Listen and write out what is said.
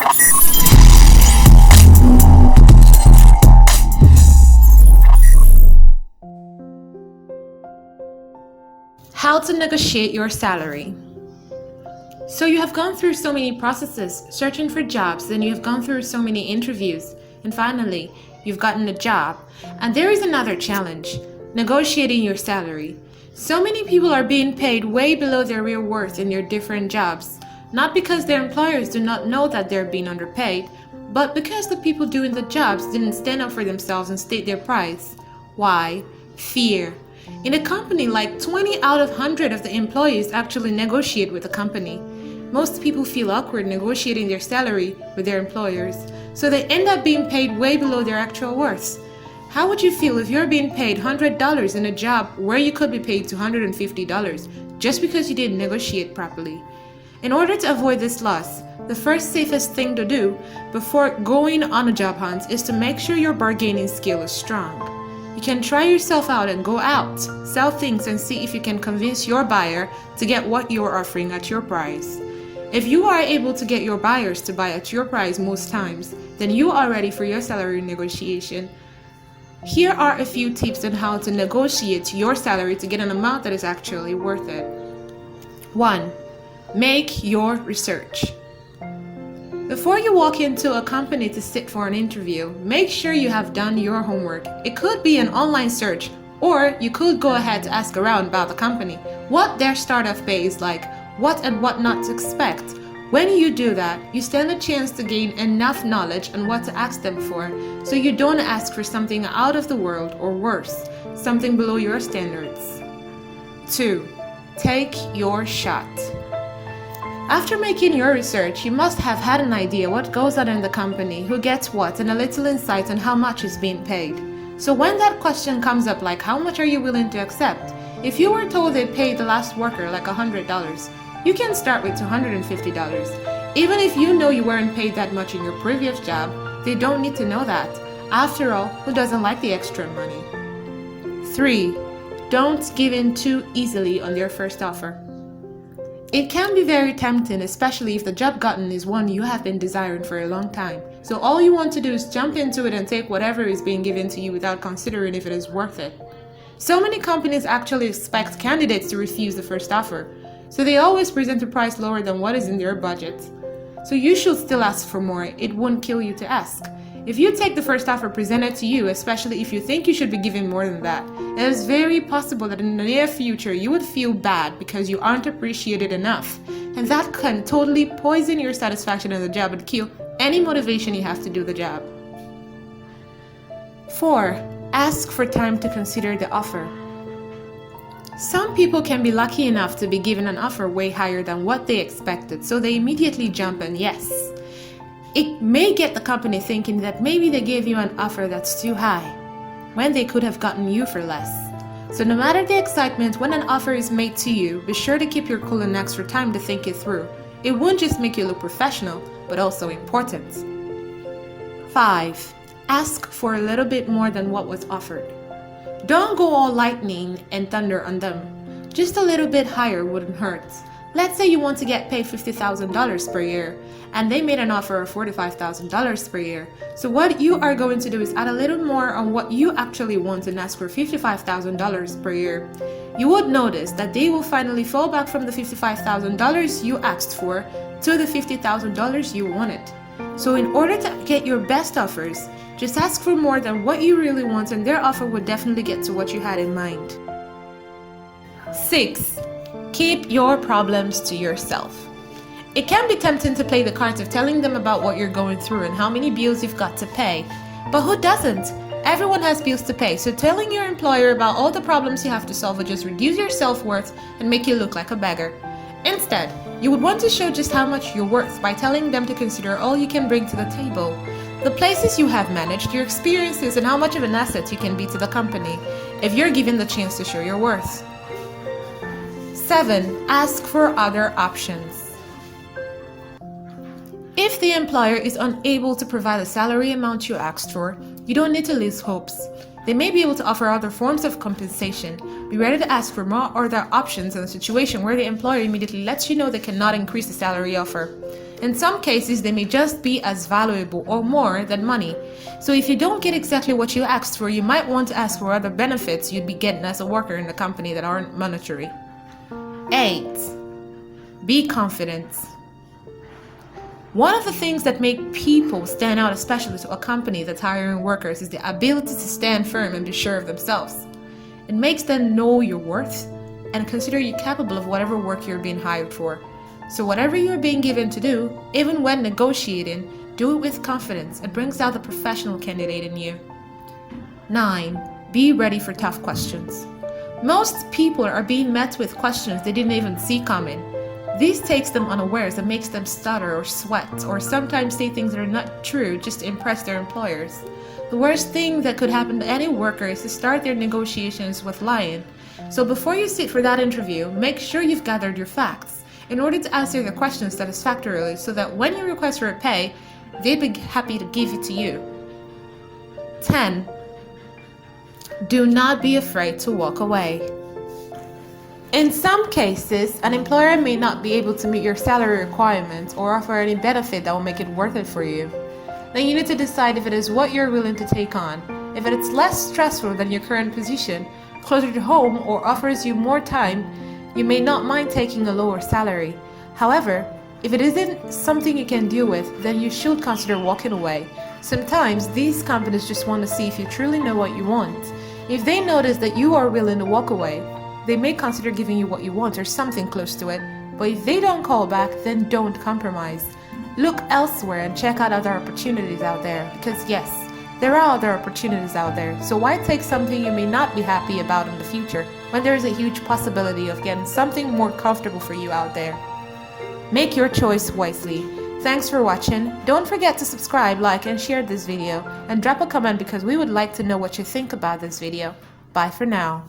How to negotiate your salary. So you have gone through so many processes searching for jobs, then you have gone through so many interviews, and finally you've gotten a job. And there is another challenge: negotiating your salary. So many people are being paid way below their real worth in their different jobs, not because their employers do not know that they're being underpaid, but because the people doing the jobs didn't stand up for themselves and state their price. Why? Fear. In a company, like 20 out of 100 of the employees actually negotiate with the company. Most people feel awkward negotiating their salary with their employers, so they end up being paid way below their actual worth. How would you feel if you're being paid $100 in a job where you could be paid $250 just because you didn't negotiate properly? In order to avoid this loss, the first safest thing to do before going on a job hunt is to make sure your bargaining skill is strong. You can try yourself out and go out, sell things, and see if you can convince your buyer to get what you're offering at your price. If you are able to get your buyers to buy at your price most times, then you are ready for your salary negotiation. Here are a few tips on how to negotiate your salary to get an amount that is actually worth it. 1. Make your research. Before you walk into a company to sit for an interview, make sure you have done your homework. It could be an online search, or you could go ahead to ask around about the company, what their startup pay is like, what and what not to expect. When you do that, you stand a chance to gain enough knowledge on what to ask them for, so you don't ask for something out of the world or worse, something below your standards. 2. Take your shot. After making your research, you must have had an idea what goes on in the company, who gets what, and a little insight on how much is being paid. So when that question comes up, like how much are you willing to accept? If you were told they paid the last worker like $100, you can start with $250. Even if you know you weren't paid that much in your previous job, they don't need to know that. After all, who doesn't like the extra money? 3. Don't give in too easily on their first offer. It can be very tempting, especially if the job gotten is one you have been desiring for a long time. So all you want to do is jump into it and take whatever is being given to you without considering if it is worth it. So many companies actually expect candidates to refuse the first offer, so they always present a price lower than what is in their budget. So you should still ask for more. It won't kill you to ask. If you take the first offer presented to you, especially if you think you should be given more than that, it is very possible that in the near future you would feel bad because you aren't appreciated enough, and that can totally poison your satisfaction in the job and kill any motivation you have to do the job. 4. Ask for time to consider the offer. Some people can be lucky enough to be given an offer way higher than what they expected, so they immediately jump in yes. It may get the company thinking that maybe they gave you an offer that's too high, when they could have gotten you for less. So no matter the excitement when an offer is made to you, be sure to keep your cool and extra time to think it through. It won't just make you look professional, but also important. 5. Ask for a little bit more than what was offered. Don't go all lightning and thunder on them. Just a little bit higher wouldn't hurt. Let's say you want to get paid $50,000 per year, and they made an offer of $45,000 per year. So what you are going to do is add a little more on what you actually want and ask for $55,000 per year. You would notice that they will finally fall back from the $55,000 you asked for to the $50,000 you wanted. So in order to get your best offers, just ask for more than what you really want, and their offer will definitely get to what you had in mind. 6. Keep your problems to yourself. It can be tempting to play the cards of telling them about what you're going through and how many bills you've got to pay. But who doesn't? Everyone has bills to pay, so telling your employer about all the problems you have to solve will just reduce your self-worth and make you look like a beggar. Instead, you would want to show just how much you're worth by telling them to consider all you can bring to the table. The places you have managed, your experiences, and how much of an asset you can be to the company if you're given the chance to show your worth. 7. Ask for other options. If the employer is unable to provide the salary amount you asked for, you don't need to lose hopes. They may be able to offer other forms of compensation. Be ready to ask for more other options in a situation where the employer immediately lets you know they cannot increase the salary offer. In some cases, they may just be as valuable or more than money. So if you don't get exactly what you asked for, you might want to ask for other benefits you'd be getting as a worker in the company that aren't monetary. 8. Be confident. One of the things that make people stand out, especially to a company that's hiring workers, is the ability to stand firm and be sure of themselves. It makes them know your worth and consider you capable of whatever work you're being hired for. So whatever you're being given to do, even when negotiating, do it with confidence. It brings out the professional candidate in you. 9. Be ready for tough questions. Most people are being met with questions they didn't even see coming. This takes them unawares and makes them stutter or sweat or sometimes say things that are not true just to impress their employers. The worst thing that could happen to any worker is to start their negotiations with lying. So before you sit for that interview, make sure you've gathered your facts in order to answer the questions satisfactorily so that when you request for a pay, they'd be happy to give it to you. 10. Do not be afraid to walk away. In some cases, an employer may not be able to meet your salary requirements or offer any benefit that will make it worth it for you. Then you need to decide if it is what you're willing to take on. If it is less stressful than your current position, closer to home, or offers you more time, you may not mind taking a lower salary. However, if it isn't something you can deal with, then you should consider walking away. Sometimes these companies just want to see if you truly know what you want. If they notice that you are willing to walk away, they may consider giving you what you want or something close to it. But if they don't call back, then don't compromise. Look elsewhere and check out other opportunities out there. Because yes, there are other opportunities out there. So why take something you may not be happy about in the future when there is a huge possibility of getting something more comfortable for you out there? Make your choice wisely. Thanks for watching. Don't forget to subscribe, like, and share this video. And drop a comment because we would like to know what you think about this video. Bye for now.